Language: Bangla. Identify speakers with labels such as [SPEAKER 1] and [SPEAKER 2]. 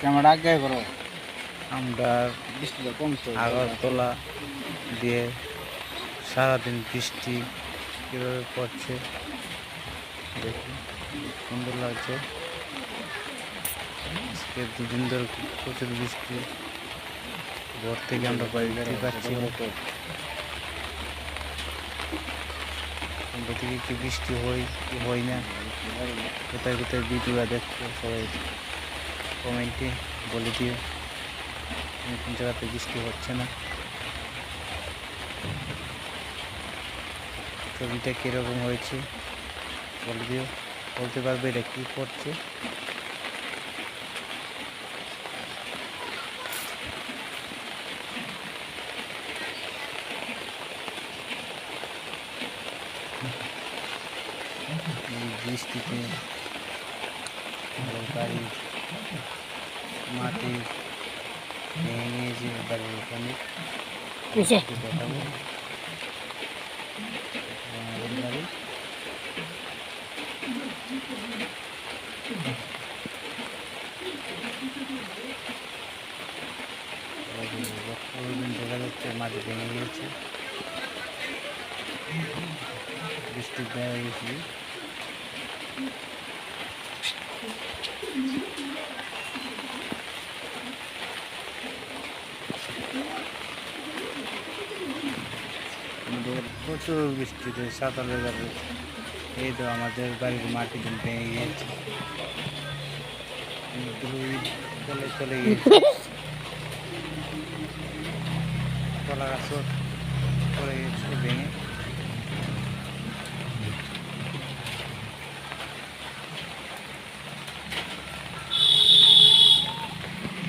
[SPEAKER 1] ক্যামেরা আগে করো।
[SPEAKER 2] আমরা
[SPEAKER 1] বৃষ্টিটা কমছে।
[SPEAKER 2] আগরতলা দিয়ে সারাদিন বৃষ্টি কীভাবে পড়ছে দেখি, সুন্দর লাগছে। আজকে দুদিন ধরে প্রচুর বৃষ্টি, ভোর থেকে আমরা দেখতে পাচ্ছি থেকে কি বৃষ্টি হয় কি হয় না, কোথায় কোথায় ভিডিও দেখছো সবাই কমেন্টে বলে দিও কোন জায়গাতে বৃষ্টি হচ্ছে না। ছবিটা কীরকম হয়েছে বলে দিও, বলতে পারবে এটা কী করছে। বৃষ্টিতে বাড়ি মাটি ভেঙে গিয়েছে, বাড়ির ওখানে দেখাবো আমাদের বাড়ি। দেখা যাচ্ছে মাটি ভেঙে গিয়েছে, বৃষ্টি দেওয়া গেছে। প্রচুর বৃষ্টিতে সাঁতারে যাবে, এই তো আমাদের বাড়ির মাটি ভেঙে গিয়েছে, চলে গিয়েছে, কলা গাছও পড়ে গেছে ভেঙে।